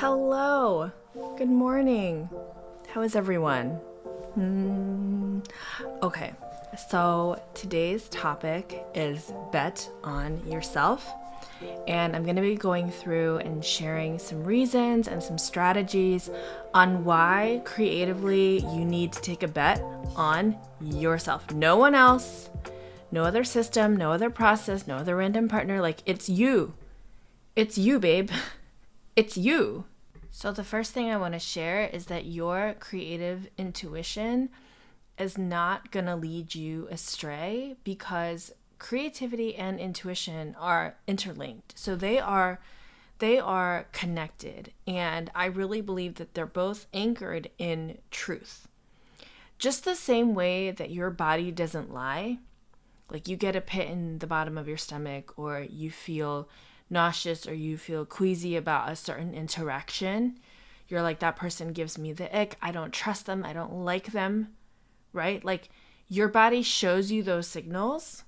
Hello. Good morning. How is everyone? Okay, so today's topic is bet on yourself. And I'm going to be going through and sharing some reasons and some strategies on why creatively you need to take a bet on yourself. No one else, no other system, no other process, no other random partner. Like, it's you. It's you, babe. It's you. So the first thing I want to share is that your creative intuition is not going to lead you astray, because creativity and intuition are interlinked. So they are connected, and I really believe that they're both anchored in truth. Just the same way that your body doesn't lie, like you get a pit in the bottom of your stomach, or you feel nauseous, or you feel queasy about a certain interaction. You're like, that person gives me the ick. I don't trust them. I don't like them, right? Like, your body shows you those signals.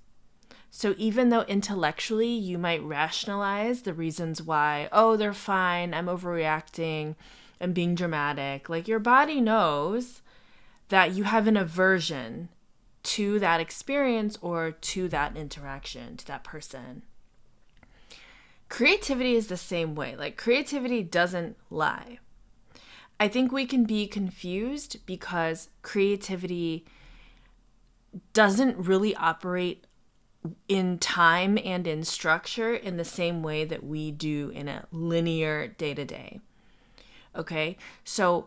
So even though intellectually you might rationalize the reasons why, oh, they're fine, I'm overreacting, I'm being dramatic, like, your body knows that you have an aversion to that experience or to that interaction, to that person. Creativity is the same way. Like, creativity doesn't lie. I think we can be confused because creativity doesn't really operate in time and in structure in the same way that we do in a linear day-to-day. Okay? So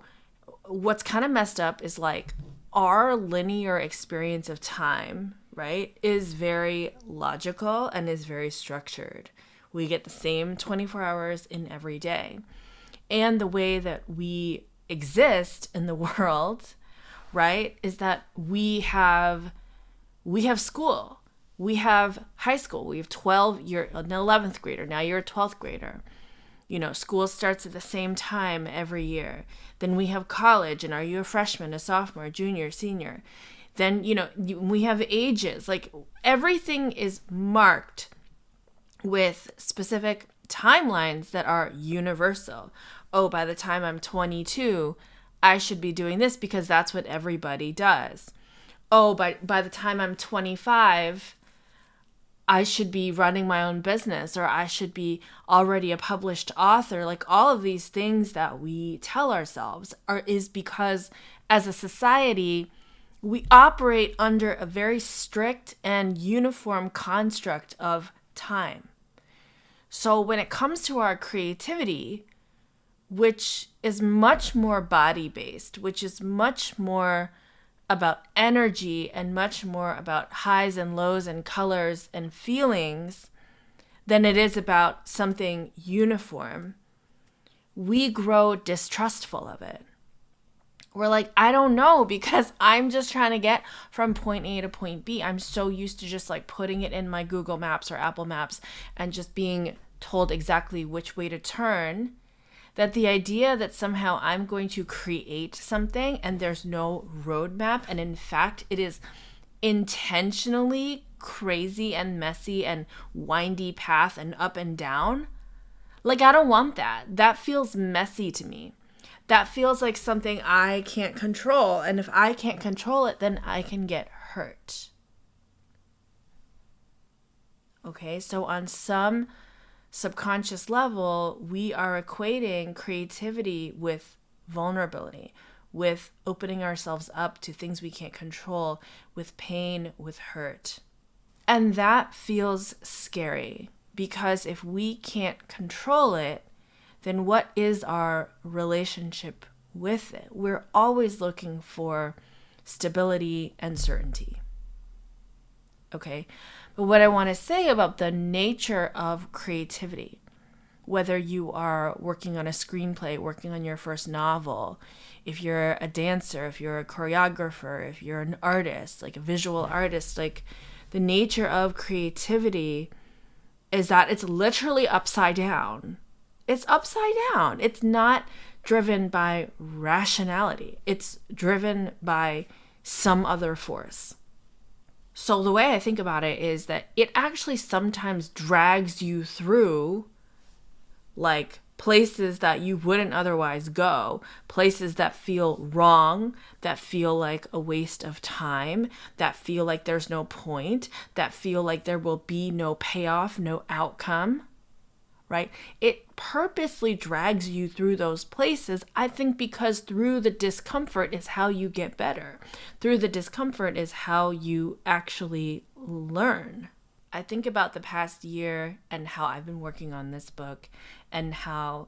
what's kind of messed up is, like, our linear experience of time, right, is very logical and is very structured. We get the same 24 hours in every day. And the way that we exist in the world, right, is that we have school. We have high school. We have 12, you're an 11th grader. Now you're a 12th grader. You know, school starts at the same time every year. Then we have college, and are you a freshman, a sophomore, junior, senior? Then, we have ages. Like, everything is marked with specific timelines that are universal. Oh, by the time I'm 22, I should be doing this because that's what everybody does. Oh, by the time I'm 25, I should be running my own business, or I should be already a published author. Like, all of these things that we tell ourselves is because as a society, we operate under a very strict and uniform construct of time. So when it comes to our creativity, which is much more body-based, which is much more about energy and much more about highs and lows and colors and feelings than it is about something uniform, we grow distrustful of it. We're like, I don't know, because I'm just trying to get from point A to point B. I'm so used to just, like, putting it in my Google Maps or Apple Maps and just being told exactly which way to turn, that the idea that somehow I'm going to create something and there's no roadmap, and in fact it is intentionally crazy and messy and windy path and up and down, like, I don't want that. That feels messy to me. That feels like something I can't control, and if I can't control it, then I can get hurt. Okay, so on some subconscious level, we are equating creativity with vulnerability, with opening ourselves up to things we can't control, with pain, with hurt. And that feels scary, because if we can't control it, then what is our relationship with it? We're always looking for stability and certainty. Okay? But what I want to say about the nature of creativity, whether you are working on a screenplay, working on your first novel, if you're a dancer, if you're a choreographer, if you're an artist, like a visual artist, like, the nature of creativity is that it's literally upside down. It's upside down. It's not driven by rationality. It's driven by some other force. So the way I think about it is that it actually sometimes drags you through, like, places that you wouldn't otherwise go, places that feel wrong, that feel like a waste of time, that feel like there's no point, that feel like there will be no payoff, no outcome, right? It purposely drags you through those places, I think, because through the discomfort is how you get better. Through the discomfort is how you actually learn. I think about the past year and how I've been working on this book and how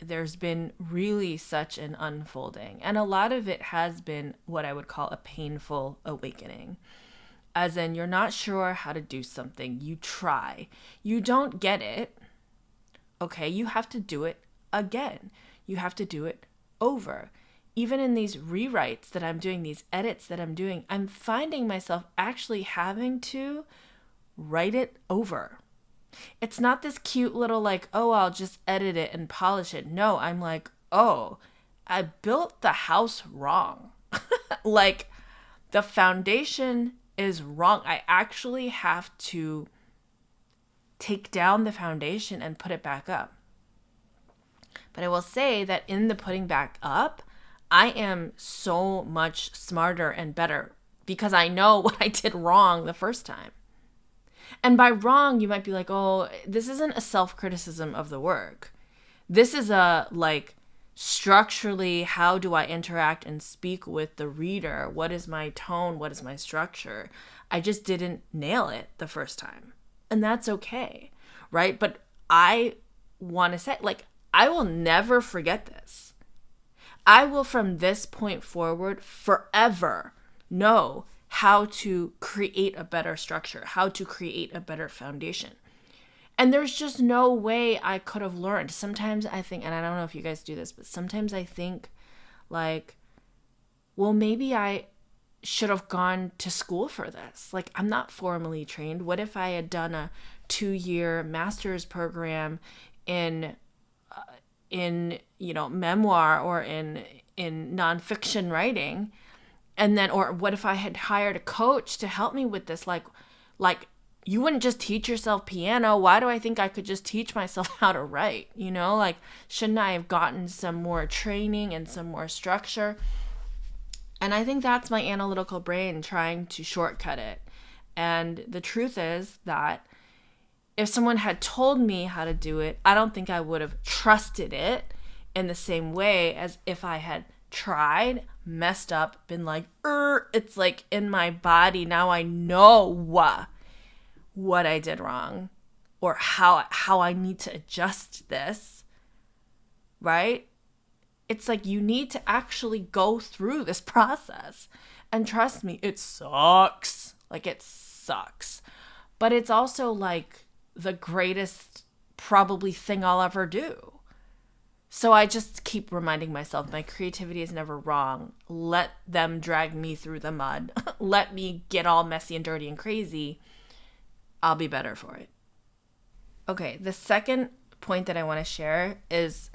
there's been really such an unfolding. And a lot of it has been what I would call a painful awakening. As in, you're not sure how to do something. You try. You don't get it. Okay, you have to do it again. You have to do it over. Even in these rewrites that I'm doing, these edits that I'm doing, I'm finding myself actually having to write it over. It's not this cute little like, oh, I'll just edit it and polish it. No, I'm like, oh, I built the house wrong. Like, the foundation is wrong. I actually have to take down the foundation and put it back up. But I will say that in the putting back up, I am so much smarter and better because I know what I did wrong the first time. And by wrong, you might be like, oh, this isn't a self-criticism of the work. This is a, like, structurally, how do I interact and speak with the reader? What is my tone? What is my structure? I just didn't nail it the first time. And that's okay, right? But I want to say, like, I will never forget this. I will, from this point forward, forever know how to create a better structure, how to create a better foundation. And there's just no way I could have learned. Sometimes I think, and I don't know if you guys do this, but sometimes I think like, well, maybe I should have gone to school for this. Like, I'm not formally trained. What if I had done a 2-year master's program in memoir or in nonfiction writing? And then, or what if I had hired a coach to help me with this? Like you wouldn't just teach yourself piano. Why do I think I could just teach myself how to write? Like, shouldn't I have gotten some more training and some more structure? And I think that's my analytical brain trying to shortcut it. And the truth is that if someone had told me how to do it, I don't think I would have trusted it in the same way as if I had tried, messed up, been like, it's like in my body. Now I know what I did wrong or how I need to adjust this, right? It's like you need to actually go through this process. And trust me, it sucks. Like, it sucks. But it's also like the greatest probably thing I'll ever do. So I just keep reminding myself my creativity is never wrong. Let them drag me through the mud. Let me get all messy and dirty and crazy. I'll be better for it. Okay, the second point that I want to share is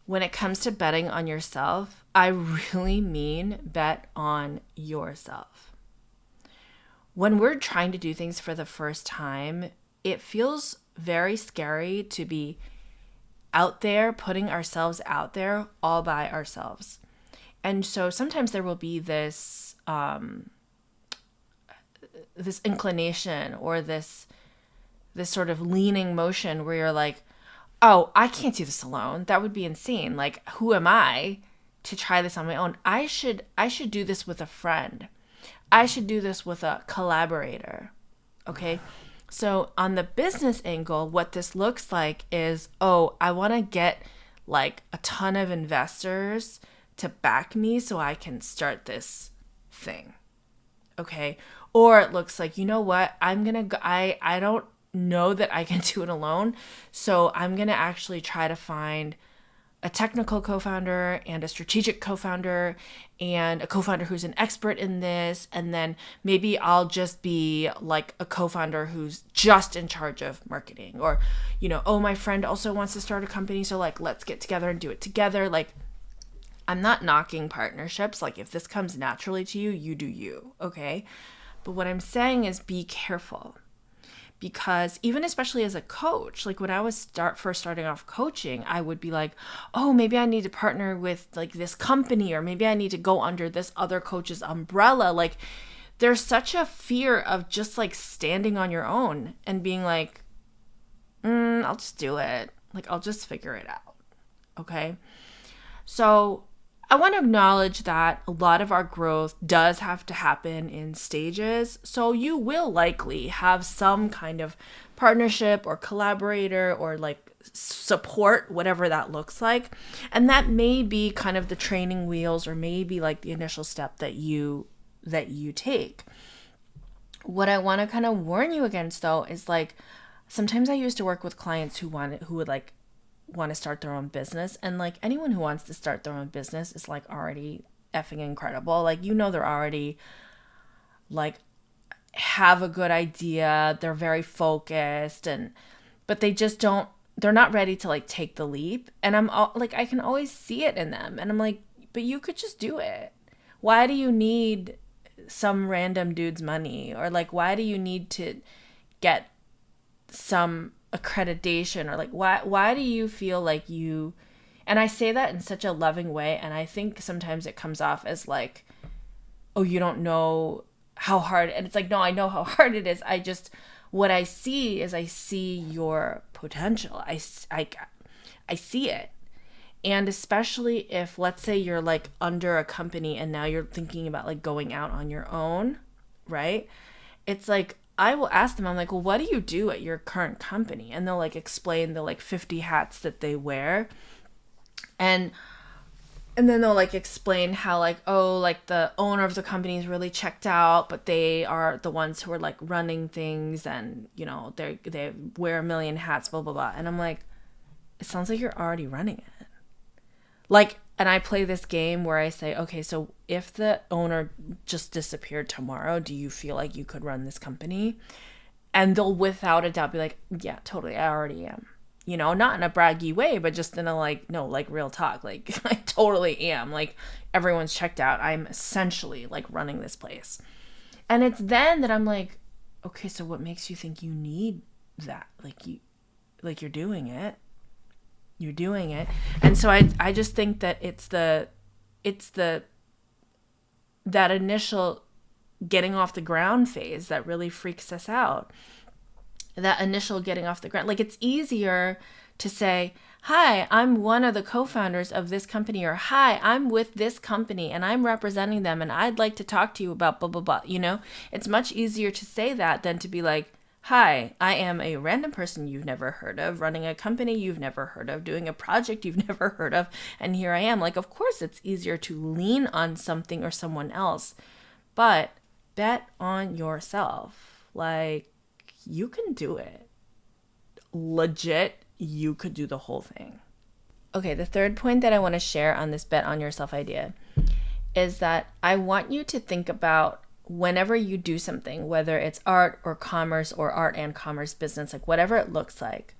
when it comes to betting on yourself, I really mean bet on yourself. When we're trying to do things for the first time, it feels very scary to be out there, putting ourselves out there all by ourselves. And so sometimes there will be this inclination or this sort of leaning motion where you're like, oh, I can't do this alone. That would be insane. Like, who am I to try this on my own? I should do this with a friend. I should do this with a collaborator. Okay? So on the business angle, what this looks like is, oh, I want to get like a ton of investors to back me so I can start this thing. Okay? Or it looks like, you know what? I don't know that I can do it alone. So I'm going to actually try to find a technical co-founder and a strategic co-founder and a co-founder who's an expert in this. And then maybe I'll just be like a co-founder who's just in charge of marketing, or, oh, my friend also wants to start a company. So like, let's get together and do it together. Like, I'm not knocking partnerships. Like, if this comes naturally to you, you do you. Okay. But what I'm saying is be careful. because even especially as a coach, like when I was first starting off coaching, I would be like, oh, maybe I need to partner with like this company, or maybe I need to go under this other coach's umbrella. Like there's such a fear of just like standing on your own and being like, I'll just do it. Like I'll just figure it out. Okay. So I want to acknowledge that a lot of our growth does have to happen in stages. So you will likely have some kind of partnership or collaborator or like support, whatever that looks like. And that may be kind of the training wheels, or maybe like the initial step that you take. What I want to kind of warn you against though is like, sometimes I used to work with clients who would like want to start their own business, and like anyone who wants to start their own business is like already effing incredible. Like, you know, they're already like have a good idea, they're very focused, but they're not ready to like take the leap. And like, I can always see it in them, and I'm like, but you could just do it. Why do you need some random dude's money? Or like, why do you need to get some accreditation? Or like, why do you feel like you, and I say that in such a loving way, and I think sometimes it comes off as like, oh, you don't know how hard, and it's like, no, I know how hard it is. What I see is I see your potential. I see it. And especially if, let's say you're like under a company and now you're thinking about like going out on your own, right? It's like, I will ask them, I'm like, well, what do you do at your current company? And they'll like explain the like 50 hats that they wear. And then they'll like explain how like, oh, like the owner of the company is really checked out, but they are the ones who are like running things, and you know, they wear a million hats, blah, blah, blah. And I'm like, it sounds like you're already running it. Like, and I play this game where I say, okay, so if the owner just disappeared tomorrow, do you feel like you could run this company? And they'll without a doubt be like, yeah, totally, I already am. You know, not in a braggy way, but just in a like, no, like real talk. Like, I totally am. Like, everyone's checked out. I'm essentially like running this place. And it's then that I'm like, okay, so what makes you think you need that? Like you're doing it. You're doing it. And so I just think that it's that initial getting off the ground phase that really freaks us out. That initial getting off the ground. Like, it's easier to say, hi, I'm one of the co-founders of this company, or hi, I'm with this company and I'm representing them and I'd like to talk to you about blah, blah, blah. You know, it's much easier to say that than to be like, hi, I am a random person you've never heard of, running a company you've never heard of, doing a project you've never heard of, and here I am. Like, of course it's easier to lean on something or someone else, but bet on yourself. Like, you can do it. Legit, you could do the whole thing. Okay, the third point that I want to share on this bet on yourself idea is that I want you to think about whenever you do something, whether it's art or commerce or art and commerce business, like whatever it looks like,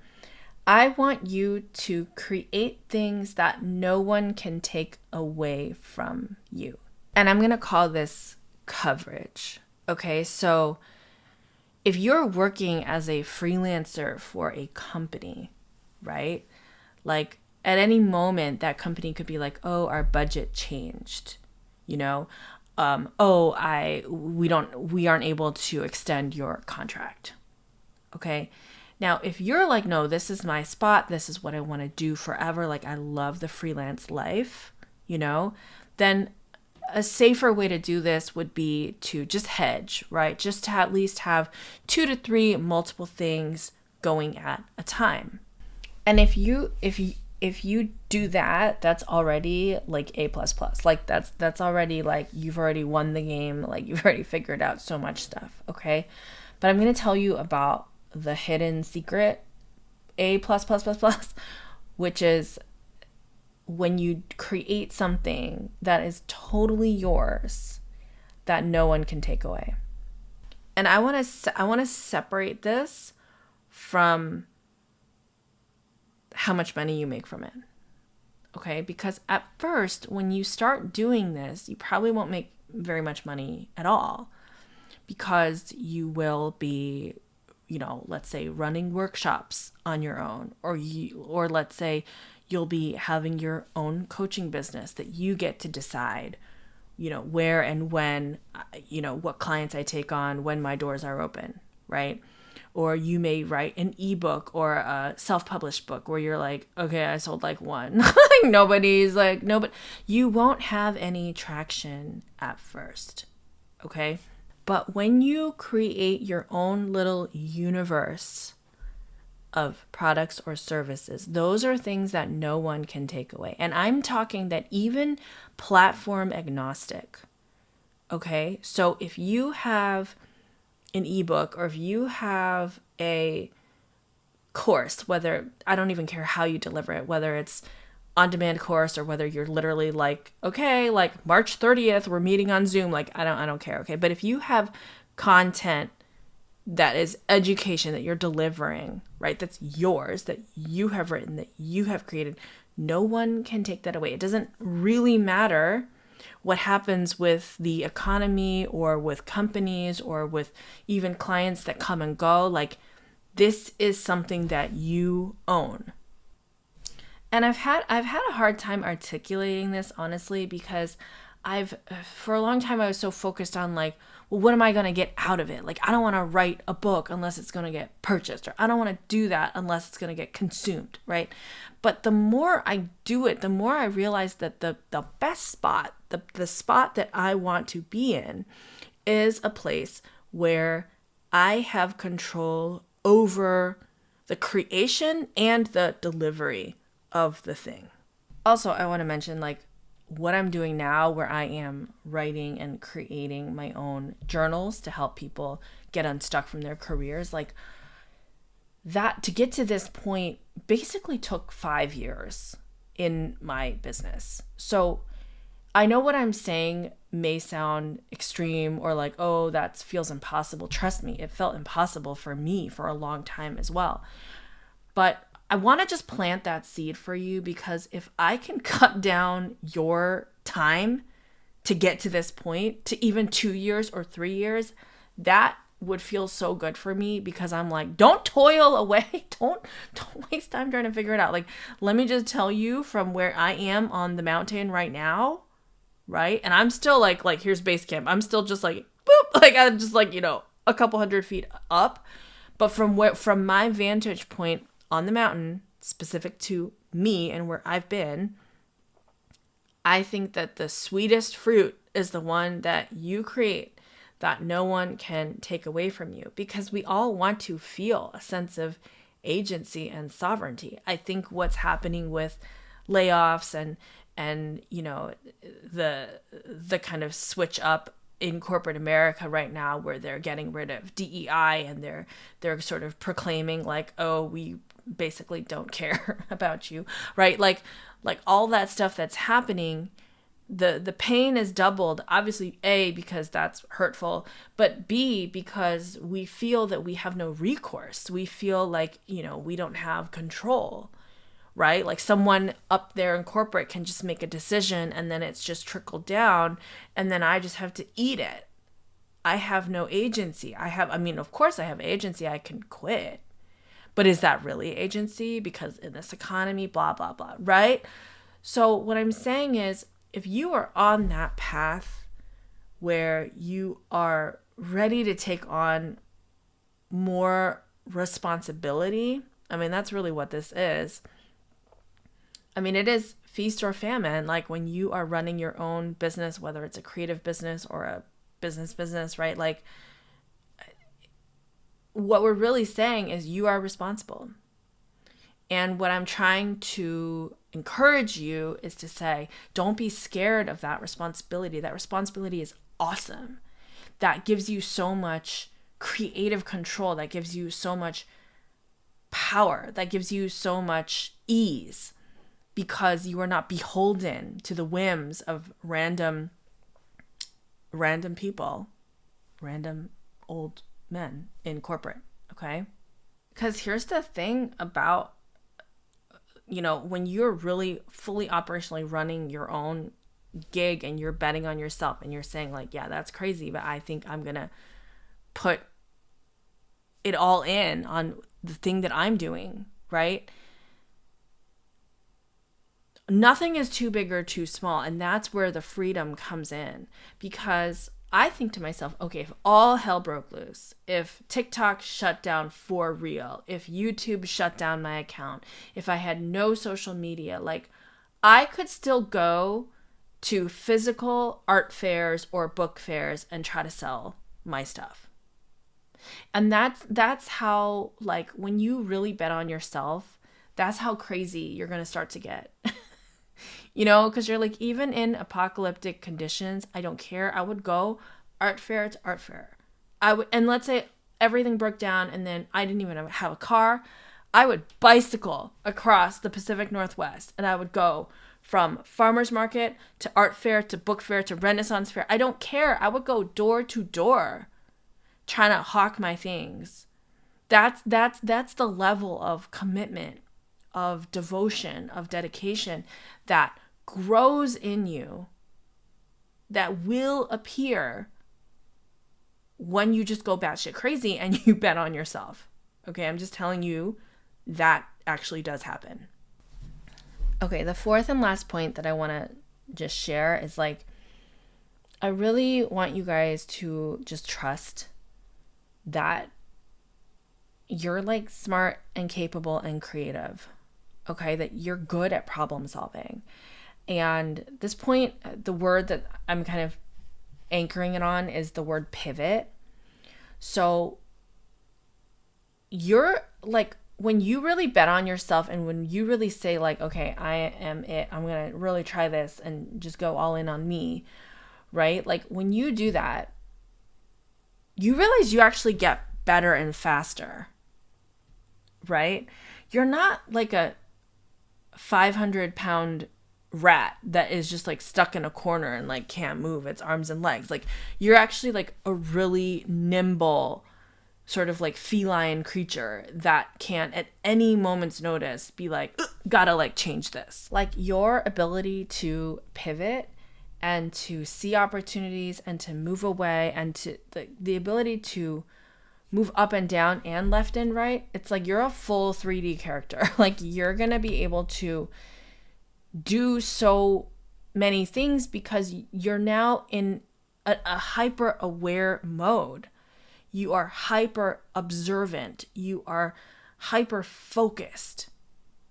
I want you to create things that no one can take away from you. And I'm going to call this coverage. Okay, so if you're working as a freelancer for a company, right? Like at any moment, that company could be like, oh, our budget changed, you know? We aren't able to extend your contract. Okay. Now, if you're like, no, this is my spot, this is what I want to do forever, like I love the freelance life, you know, then a safer way to do this would be to just hedge, right? Just to at least have 2 to 3 multiple things going at a time. And if you do that, that's already like A++. Like that's already like you've already won the game. Like you've already figured out so much stuff. Okay. But I'm going to tell you about the hidden secret A++++, which is when you create something that is totally yours that no one can take away. And I want to separate this from how much money you make from it. Okay? Because at first, when you start doing this, you probably won't make very much money at all, because you will be, let's say running workshops on your own, or let's say you'll be having your own coaching business that you get to decide, where and when, what clients I take on, when my doors are open, right? Or you may write an ebook or a self-published book where you're like, okay, I sold like one. Nobody's like, nobody, you won't have any traction at first. Okay. But when you create your own little universe of products or services, those are things that no one can take away. And I'm talking that even platform agnostic. Okay. So if you have an ebook, or if you have a course, whether, I don't even care how you deliver it, whether it's on-demand course or whether you're literally like, okay, like March 30th, we're meeting on Zoom. Like, I don't care. Okay. But if you have content that is education that you're delivering, right? That's yours, that you have written, that you have created, no one can take that away. It doesn't really matter what happens with the economy or with companies or with even clients that come and go. Like, this is something that you own. And I've had a hard time articulating this, honestly, because for a long time I was so focused on like, well, what am I going to get out of it? Like, I don't want to write a book unless it's going to get purchased, or I don't want to do that unless it's going to get consumed, right? But the more I do it, the more I realize that the best spot, the spot that I want to be in is a place where I have control over the creation and the delivery of the thing. Also, I want to mention like what I'm doing now, where I am writing and creating my own journals to help people get unstuck from their careers. Like, that, to get to this point, basically took 5 years in my business. So I know what I'm saying may sound extreme or like, oh, that feels impossible. Trust me, it felt impossible for me for a long time as well. But I want to just plant that seed for you, because if I can cut down your time to get to this point to even 2 years or 3 years, that would feel so good for me, because I'm like, don't toil away. Don't waste time trying to figure it out. Like, let me just tell you from where I am on the mountain right now, right? And I'm still like here's base camp. I'm still just like, boop, like I'm just like, a couple hundred feet up. But from my vantage point on the mountain, specific to me and where I've been, I think that the sweetest fruit is the one that you create, that no one can take away from you, because we all want to feel a sense of agency and sovereignty. I think what's happening with layoffs and the kind of switch up in corporate America right now, where they're getting rid of DEI and they're sort of proclaiming like, oh, we basically don't care about you, right? Like all that stuff that's happening, the pain is doubled, obviously, A, because that's hurtful, but B, because we feel that we have no recourse. We feel like, we don't have control, right? Like someone up there in corporate can just make a decision and then it's just trickled down, and then I just have to eat it. I have no agency. Of course I have agency. I can quit. But is that really agency? Because in this economy, blah, blah, blah, right? So what I'm saying is, if you are on that path where you are ready to take on more responsibility, that's really what this is. It is feast or famine. Like when you are running your own business, whether it's a creative business or a business, right? Like, what we're really saying is you are responsible. And what I'm trying to encourage you is to say, don't be scared of that responsibility. That responsibility is awesome. That gives you so much creative control. That gives you so much power. That gives you so much ease, because you are not beholden to the whims of random people, random old men in corporate, okay? Because here's the thing about, when you're really fully operationally running your own gig and you're betting on yourself and you're saying like, yeah, that's crazy, but I think I'm going to put it all in on the thing that I'm doing, right? Nothing is too big or too small. And that's where the freedom comes in, because I think to myself, okay, if all hell broke loose, if TikTok shut down for real, if YouTube shut down my account, if I had no social media, like I could still go to physical art fairs or book fairs and try to sell my stuff. And that's how, like, when you really bet on yourself, that's how crazy you're going to start to get. Because you're like, even in apocalyptic conditions, I don't care. I would go art fair to art fair. And let's say everything broke down and then I didn't even have a car. I would bicycle across the Pacific Northwest and I would go from farmer's market to art fair to book fair to Renaissance fair. I don't care. I would go door to door trying to hawk my things. That's the level of commitment, of devotion, of dedication that grows in you, that will appear when you just go batshit crazy and you bet on yourself. Okay, I'm just telling you that actually does happen. Okay, the fourth and last point that I want to just share is, like, I really want you guys to just trust that you're, like, smart and capable and creative. Okay, that you're good at problem solving. And this point, the word that I'm kind of anchoring it on is the word pivot. So you're like, when you really bet on yourself and when you really say, like, okay, I am it, I'm going to really try this and just go all in on me, right? Like, when you do that, you realize you actually get better and faster, right? You're not like a 500-pound rat that is just like stuck in a corner and like can't move its arms and legs. Like, you're actually like a really nimble sort of like feline creature that can at any moment's notice be like, gotta like change this. Like, your ability to pivot and to see opportunities and to move away and to the ability to move up and down and left and right, it's like you're a full 3D character. Like, you're gonna be able to do so many things because you're now in a hyper aware mode. You are hyper observant. You are hyper focused.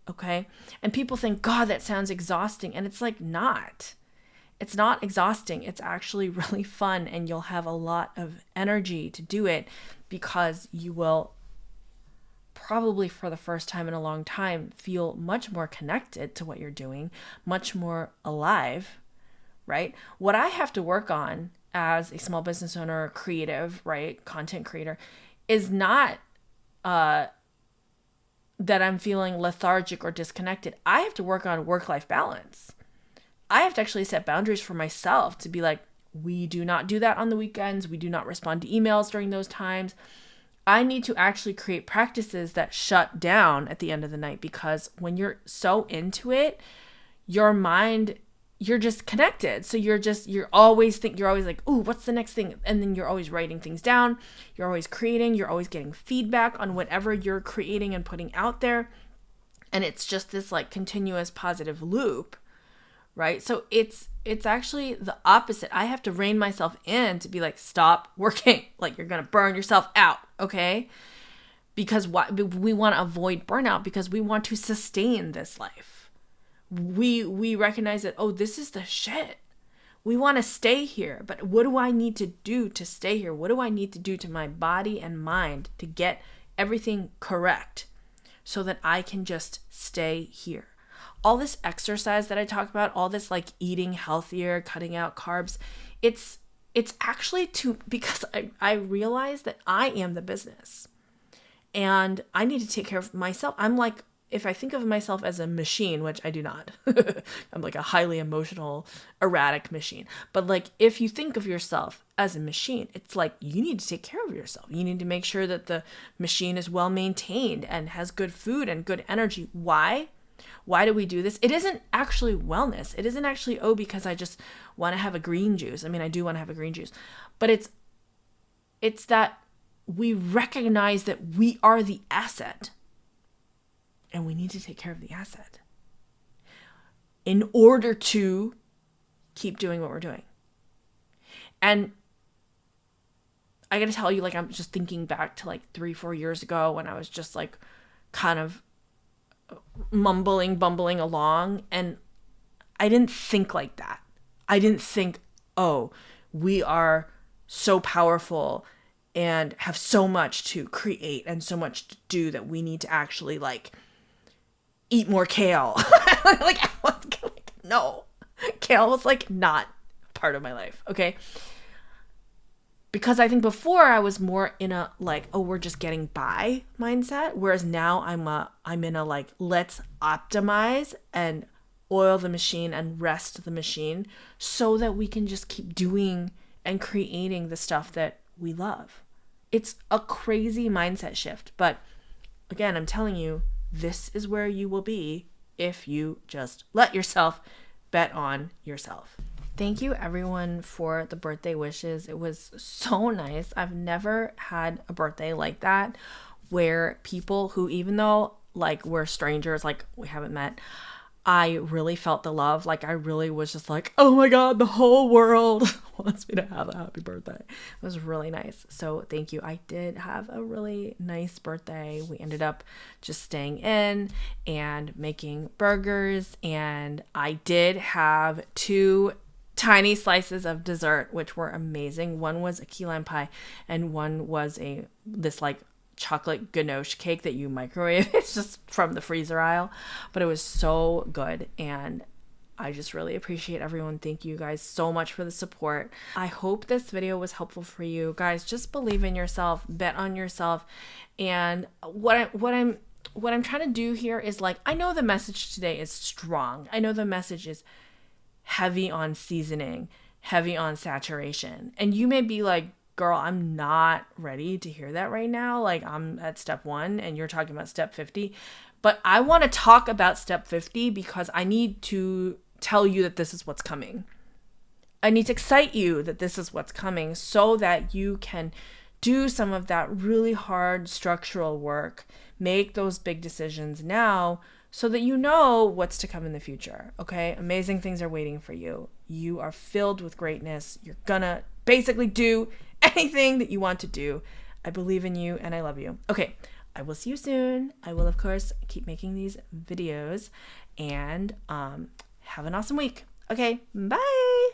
Okay? And people think, God, that sounds exhausting. And it's like, not. It's not exhausting. It's actually really fun, and you'll have a lot of energy to do it because you will probably for the first time in a long time feel much more connected to what you're doing, much more alive, right? What I have to work on as a small business owner, creative, right, content creator, is not that I'm feeling lethargic or disconnected. I have to work on work-life balance. I have to actually set boundaries for myself to be like, we do not do that on the weekends. We do not respond to emails during those times. I need to actually create practices that shut down at the end of the night, because when you're so into it, your mind, you're just connected. So you're always like, ooh, what's the next thing? And then you're always writing things down. You're always creating. You're always getting feedback on whatever you're creating and putting out there. And it's just this like continuous positive loop, right? So it's actually the opposite. I have to rein myself in to be like, stop working. Like, you're going to burn yourself out, okay? Because we want to avoid burnout because we want to sustain this life. We recognize that, oh, this is the shit. We want to stay here, but what do I need to do to stay here? What do I need to do to my body and mind to get everything correct so that I can just stay here? All this exercise that I talk about, all this like eating healthier, cutting out carbs, it's actually because I realize that I am the business and I need to take care of myself. I'm like, if I think of myself as a machine, which I do not, I'm like a highly emotional, erratic machine. But like, if you think of yourself as a machine, it's like you need to take care of yourself. You need to make sure that the machine is well maintained and has good food and good energy. Why? Why do we do this? It isn't actually wellness. It isn't actually, oh, because I just want to have a green juice. I mean, I do want to have a green juice. But it's that we recognize that we are the asset and we need to take care of the asset in order to keep doing what we're doing. And I gotta tell you, like, I'm just thinking back to like 3-4 years ago when I was just like kind of bumbling along, and I didn't think like that. I didn't think, oh, we are so powerful and have so much to create and so much to do that we need to actually like eat more kale. Like, I was like, no, kale was like not part of my life. Okay. Because I think before I was more in a like, oh, we're just getting by mindset. Whereas now I'm in a like, let's optimize and oil the machine and rest the machine so that we can just keep doing and creating the stuff that we love. It's a crazy mindset shift. But again, I'm telling you, this is where you will be if you just let yourself bet on yourself. Thank you everyone for the birthday wishes. It was so nice. I've never had a birthday like that where people who, even though like we're strangers, like we haven't met, I really felt the love. Like I really was just like, oh my God, the whole world wants me to have a happy birthday. It was really nice. So thank you. I did have a really nice birthday. We ended up just staying in and making burgers. And I did have 2 tiny slices of dessert, which were amazing. One was a key lime pie and one was this like chocolate ganache cake that you microwave. It's just from the freezer aisle, but it was so good. And I just really appreciate everyone. Thank you guys so much for the support. I hope this video was helpful for you guys. Just believe in yourself, bet on yourself. And what I'm trying to do here is like, I know the message today is strong. I know the message is heavy on seasoning, heavy on saturation. And you may be like, girl, I'm not ready to hear that right now. Like I'm at step 1 and you're talking about step 50. But I want to talk about step 50 because I need to tell you that this is what's coming. I need to excite you that this is what's coming so that you can do some of that really hard structural work, make those big decisions now so that you know what's to come in the future, okay? Amazing things are waiting for you. You are filled with greatness. You're gonna basically do anything that you want to do. I believe in you and I love you. Okay, I will see you soon. I will, of course, keep making these videos and have an awesome week. Okay, bye.